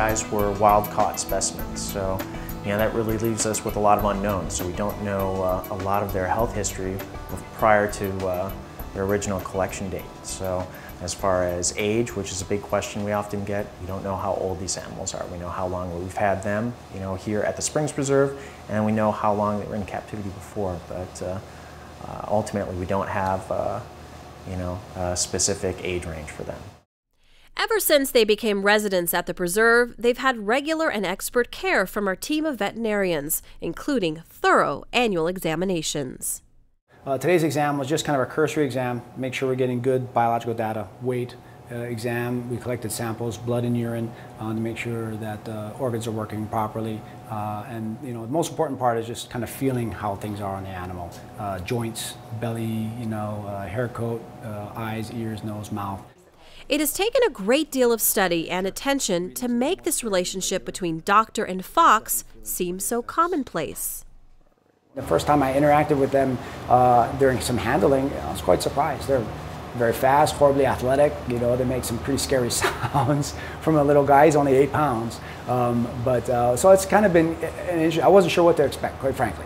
guys were wild-caught specimens. So, that really leaves us with a lot of unknowns. So we don't know a lot of their health history prior to their original collection date. So as far as age, which is a big question we often get, we don't know how old these animals are. We know how long we've had them, here at the Springs Preserve, and we know how long they were in captivity before. But ultimately, we don't have, a specific age range for them. Ever since they became residents at the preserve, they've had regular and expert care from our team of veterinarians, including thorough annual examinations. Today's exam was just kind of a cursory exam, make sure we're getting good biological data, weight exam. We collected samples, blood and urine, to make sure that organs are working properly. And the most important part is just kind of feeling how things are on the animal. Joints, belly, hair coat, eyes, ears, nose, mouth. It has taken a great deal of study and attention to make this relationship between doctor and fox seem so commonplace. The first time I interacted with them during some handling, I was quite surprised. They're very fast, horribly athletic. They make some pretty scary sounds from a little guy. He's only 8 pounds. So it's kind of been an issue. I wasn't sure what to expect, quite frankly.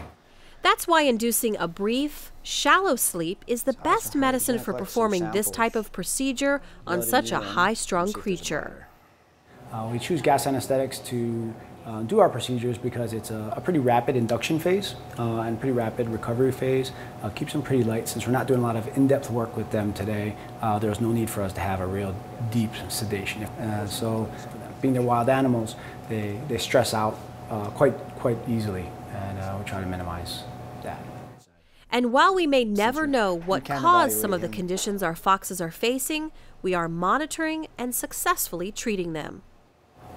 That's why inducing a brief, shallow sleep is the best medicine for performing this type of procedure on such a high-strung creature. We choose gas anesthetics to do our procedures because it's a pretty rapid induction phase and pretty rapid recovery phase. Keeps them pretty light. Since we're not doing a lot of in-depth work with them today, there's no need for us to have a real deep sedation. So being they're wild animals, they stress out quite easily, and we try to minimize that. And while we may never know what caused some of the conditions our foxes are facing, we are monitoring and successfully treating them.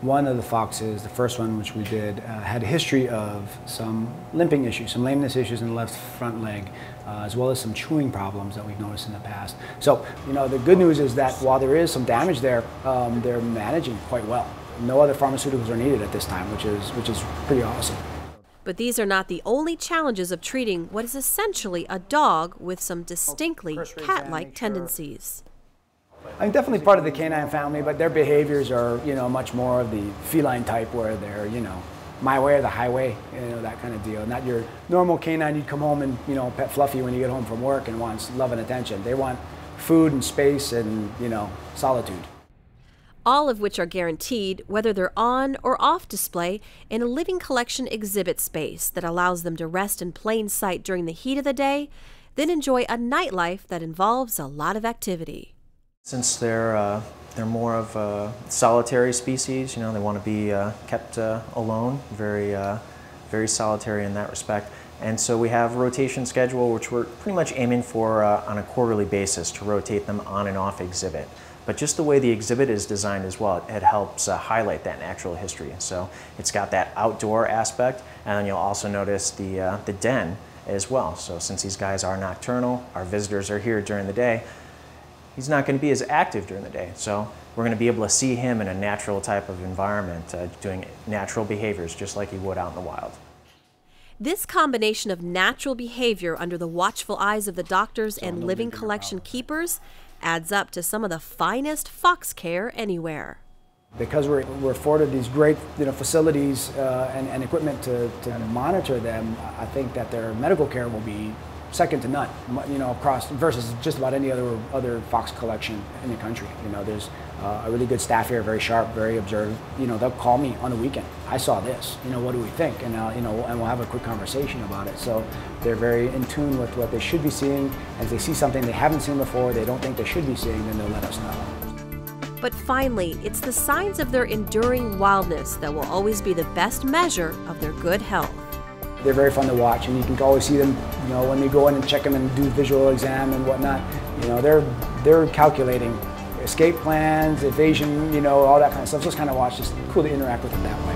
One of the foxes, the first one which we did, had a history of some limping issues, some lameness issues in the left front leg, as well as some chewing problems that we've noticed in the past. So, the good news is that while there is some damage there, they're managing quite well. No other pharmaceuticals are needed at this time, which is pretty awesome. But these are not the only challenges of treating what is essentially a dog with some distinctly cat-like tendencies. I'm definitely part of the canine family, but their behaviors are, much more of the feline type, where they're, my way or the highway, that kind of deal. Not your normal canine you'd come home and, pet Fluffy when you get home from work and wants love and attention. They want food and space and, solitude. All of which are guaranteed, whether they're on or off display, in a living collection exhibit space that allows them to rest in plain sight during the heat of the day, then enjoy a nightlife that involves a lot of activity. Since they're more of a solitary species, they want to be kept alone, very solitary in that respect. And so we have a rotation schedule, which we're pretty much aiming for on a quarterly basis to rotate them on and off exhibit. But just the way the exhibit is designed as well, it helps highlight that natural history. So it's got that outdoor aspect, and then you'll also notice the den as well. So since these guys are nocturnal, our visitors are here during the day, he's not going to be as active during the day. So we're going to be able to see him in a natural type of environment, doing natural behaviors just like he would out in the wild. This combination of natural behavior under the watchful eyes of the doctors and living collection keepers adds up to some of the finest fox care anywhere. Because we're afforded these great facilities and equipment to monitor them, I think that their medical care will be second to none, across versus just about any other fox collection in the country. There's a really good staff here, very sharp, very observant. They'll call me on the weekend. I saw this. What do we think? And and we'll have a quick conversation about it. So they're very in tune with what they should be seeing. As they see something they haven't seen before, they don't think they should be seeing, then they'll let us know. But finally, it's the signs of their enduring wildness that will always be the best measure of their good health. They're very fun to watch, and you can always see them, when they go in and check them and do visual exam and whatnot. They're calculating escape plans, evasion, all that kind of stuff. Just kind of watch. Just cool to interact with them that way.